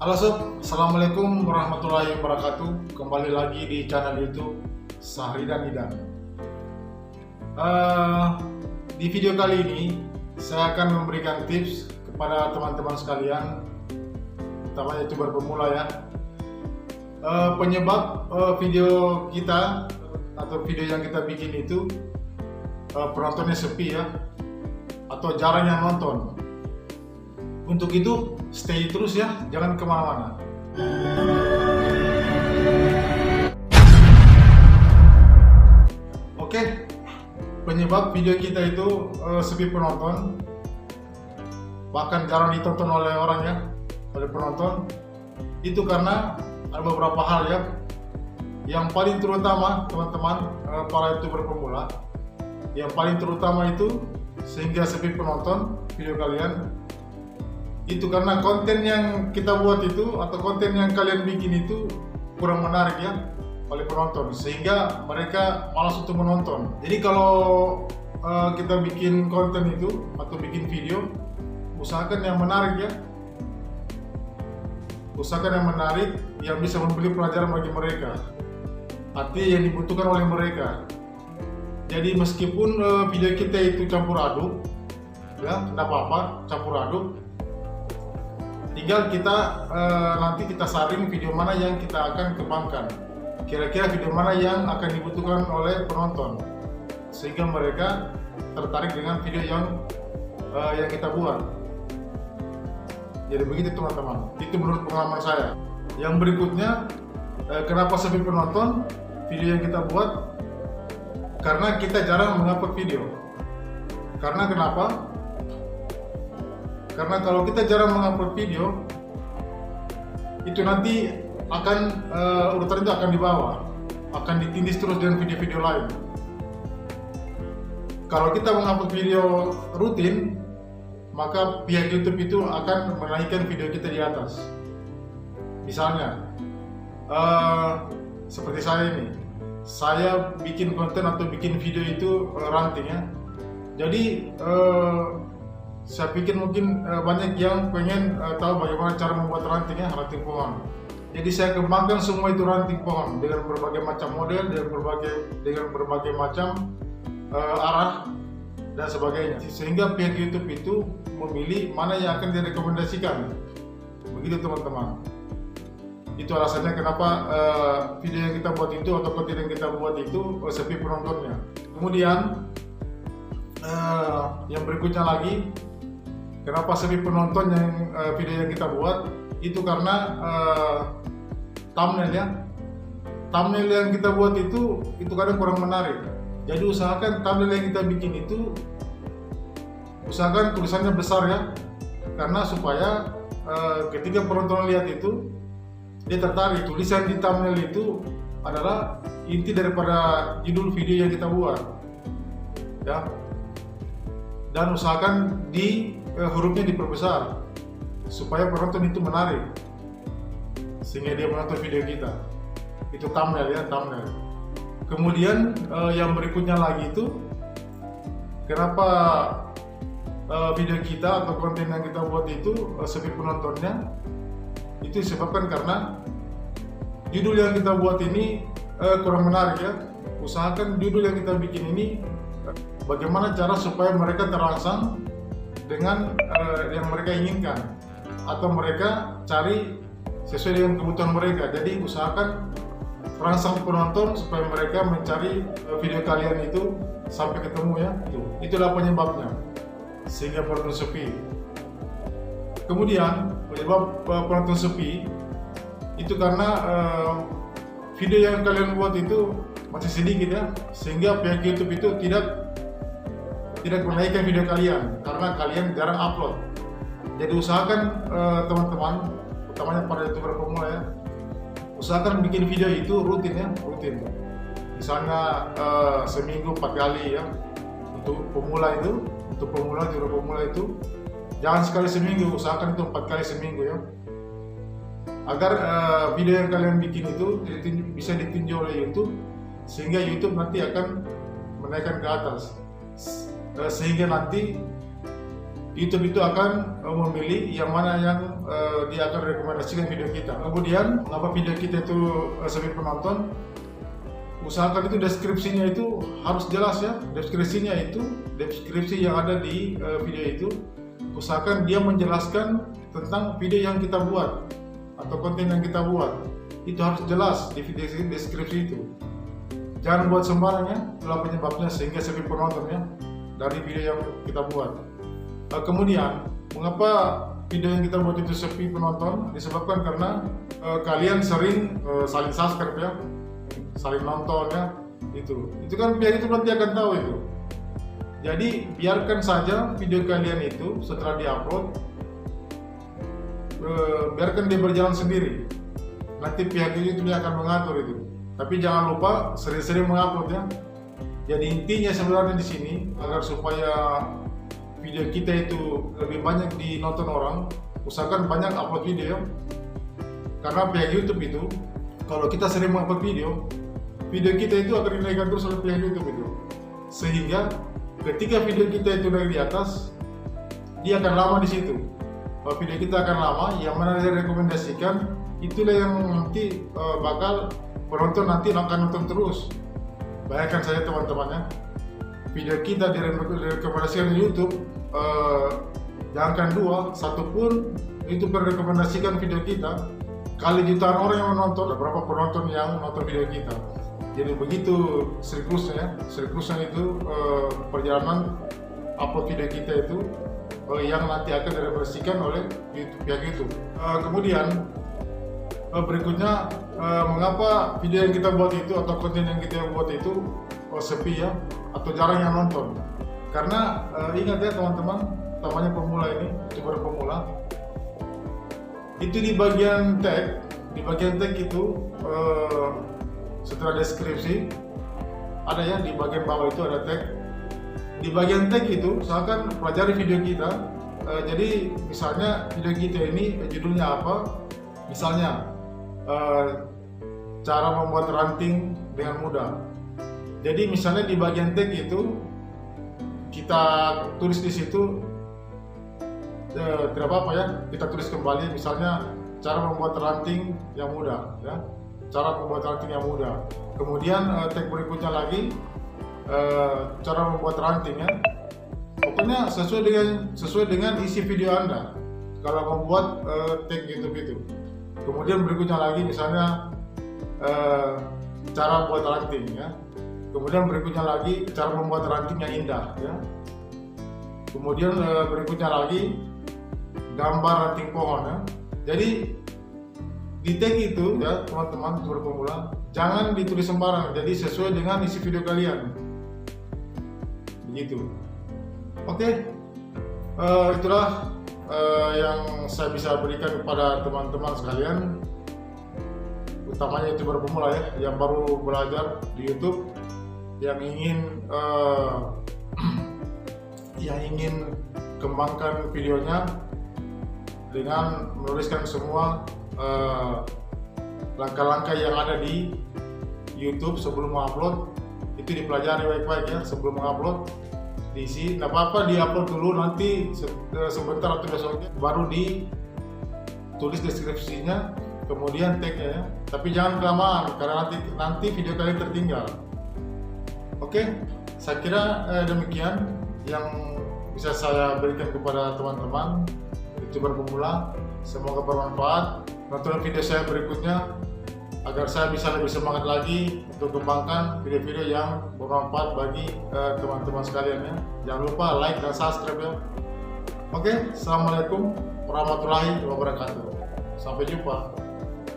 Halo sob, Assalamualaikum warahmatullahi wabarakatuh. Kembali lagi di channel YouTube Sahri dan Idan. Di video kali ini saya akan memberikan tips kepada teman-teman sekalian, utamanya youtuber pemula ya. Penyebab video kita atau video yang kita bikin itu penontonnya sepi ya, atau jarang yang nonton. Untuk itu stay terus ya, jangan kemana-mana. Oke, penyebab video kita itu sepi penonton, bahkan jarang ditonton oleh orang ya, oleh penonton. Itu karena ada beberapa hal ya. Yang paling terutama teman-teman para youtuber pemula, yang paling terutama itu sehingga sepi penonton video kalian, itu karena konten yang kita buat itu atau konten yang kalian bikin itu kurang menarik ya oleh penonton, sehingga mereka malas untuk menonton. Jadi kalau kita bikin konten itu atau bikin video, usahakan yang menarik ya, usahakan yang menarik, yang bisa memberi pelajaran bagi mereka, arti yang dibutuhkan oleh mereka. Jadi meskipun video kita itu campur aduk ya, tidak apa-apa campur aduk, tinggal kita nanti kita saring video mana yang kita akan kembangkan, kira-kira video mana yang akan dibutuhkan oleh penonton, sehingga mereka tertarik dengan video yang kita buat. Jadi begitu teman-teman, itu menurut pengalaman saya. Yang berikutnya, kenapa sepi penonton video yang kita buat? Karena kita jarang mengupload video. Karena kenapa? Karena kalau kita jarang mengupload video, itu nanti akan urutan itu akan dibawa, akan ditindis terus dengan video-video lain. Kalau kita mengupload video rutin, maka pihak YouTube itu akan menaikkan video kita di atas. Misalnya, seperti saya ini, saya bikin konten atau bikin video itu ranting ya. Jadi saya pikir mungkin banyak yang pengen tahu bagaimana cara membuat ranting ya, ranting pohon. Jadi saya kembangkan semua itu ranting pohon dengan berbagai macam model, dengan berbagai macam arah dan sebagainya, sehingga pihak YouTube itu memilih mana yang akan direkomendasikan. Begitu teman-teman. Itu alasannya kenapa video yang kita buat itu atau konten yang kita buat itu sepi penontonnya. Kemudian yang berikutnya lagi, kenapa sepi penonton yang video yang kita buat itu karena thumbnail ya. Thumbnail yang kita buat itu kadang kurang menarik. Jadi usahakan thumbnail yang kita bikin itu, usahakan tulisannya besar ya, karena supaya ketika penonton lihat itu dia tertarik. Tulisan di thumbnail itu adalah inti daripada judul video yang kita buat ya. Dan usahakan hurufnya diperbesar supaya penonton itu menarik, sehingga dia menonton video kita. Itu thumbnail ya, thumbnail. Kemudian yang berikutnya lagi itu, kenapa video kita atau konten yang kita buat itu sepi penontonnya? Itu disebabkan karena judul yang kita buat ini kurang menarik ya. Usahakan judul yang kita bikin ini bagaimana cara supaya mereka terangsang dengan yang mereka inginkan, atau mereka cari sesuai dengan kebutuhan mereka. Jadi usahakan terangsang penonton supaya mereka mencari video kalian itu sampai ketemu ya. Itulah penyebabnya sehingga penonton sepi. Kemudian penyebab penonton sepi itu karena video yang kalian buat itu masih sedikit ya, sehingga pihak YouTube itu tidak menaikkan video kalian karena kalian jarang upload. Jadi usahakan teman-teman, utamanya para youtuber pemula ya, usahakan bikin video itu rutin ya, rutin. Misalnya seminggu 4 kali ya. Untuk pemula itu, youtuber pemula itu jangan sekali seminggu, usahakan itu 4 kali seminggu ya, agar video yang kalian bikin itu bisa ditinjau oleh YouTube, sehingga YouTube nanti akan menaikkan ke atas, sehingga nanti YouTube itu akan memilih yang mana yang dia akan rekomendasikan video kita. Kemudian, mengapa video kita itu sepi penonton? Usahakan itu deskripsinya itu harus jelas ya. Deskripsi yang ada di video itu, usahakan dia menjelaskan tentang video yang kita buat atau konten yang kita buat. Itu harus jelas di video deskripsi itu. Jangan buat sembarangan, itulah penyebabnya sehingga sepi penontonnya dari video yang kita buat. Kemudian, mengapa video yang kita buat itu sepi penonton? Disebabkan karena kalian sering saling subscribe ya, saling nonton ya, itu kan pihak itu nanti akan tahu itu. Jadi biarkan saja video kalian itu setelah diupload, biarkan dia berjalan sendiri. Nanti pihak itu dia akan mengatur itu. Tapi jangan lupa sering-sering mengupload ya. Jadi intinya sebenarnya di sini agar supaya video kita itu lebih banyak dinonton orang, usahakan banyak upload video. Karena pihak YouTube itu, kalau kita sering mengupload video kita itu akan dinaikkan terus oleh pihak YouTube itu. Sehingga ketika video kita itu dari di atas, dia akan lama di situ. Video kita akan lama, yang mana dia rekomendasikan itulah yang nanti bakal penonton nanti akan nonton terus. Bayangkan saja teman-teman ya, video kita direkomendasikan di YouTube, jangankan 2, 1 pun itu merekomendasikan video kita, kali jutaan orang yang menonton, berapa penonton yang nonton video kita. Jadi begitu siklusnya itu perjalanan upload video kita itu yang nanti akan direkomendasikan oleh pihak YouTube. Kemudian berikutnya, mengapa video yang kita buat itu atau konten yang kita buat itu sepi ya, atau jarang yang nonton? Karena ingat ya teman-teman, namanya pemula ini, YouTuber pemula, itu di bagian tag itu setelah deskripsi ada ya, di bagian bawah itu ada tag. Di bagian tag itu usahakan pelajari video kita. Jadi misalnya video kita ini judulnya apa? Misalnya cara membuat ranting dengan mudah. Jadi misalnya di bagian tag itu kita tulis di situ, tidak apa-apa ya, kita tulis kembali misalnya cara membuat ranting yang mudah ya, cara membuat ranting yang mudah. Kemudian tag berikutnya lagi cara membuat ranting ya. Pokoknya sesuai dengan isi video Anda kalau membuat tag YouTube itu. Kemudian berikutnya lagi misalnya cara membuat ranting ya. Kemudian berikutnya lagi cara membuat ranting yang indah ya. Kemudian berikutnya lagi gambar ranting pohon ya. Jadi di tag itu ya teman-teman YouTuber pemula, jangan ditulis sembarangan. Jadi sesuai dengan isi video kalian. Begitu. Oke. Itulah yang saya bisa berikan kepada teman-teman sekalian, utamanya YouTuber pemula ya, yang baru belajar di YouTube, yang ingin kembangkan videonya dengan menuliskan semua langkah-langkah yang ada di YouTube sebelum mengupload. Itu dipelajari baik-baik ya sebelum mengupload. Diisi, tidak apa-apa diupload dulu, nanti sebentar atau besoknya baru ditulis deskripsinya, kemudian tagnya ya. Tapi jangan kelamaan karena nanti video kalian tertinggal. Oke, saya kira demikian yang bisa saya berikan kepada teman-teman YouTuber pemula. Semoga bermanfaat. Nonton video saya berikutnya agar saya bisa lebih semangat lagi untuk kembangkan video-video yang bermanfaat bagi teman-teman sekalian ya. Jangan lupa like dan subscribe ya. Oke, assalamualaikum warahmatullahi wabarakatuh. Sampai jumpa.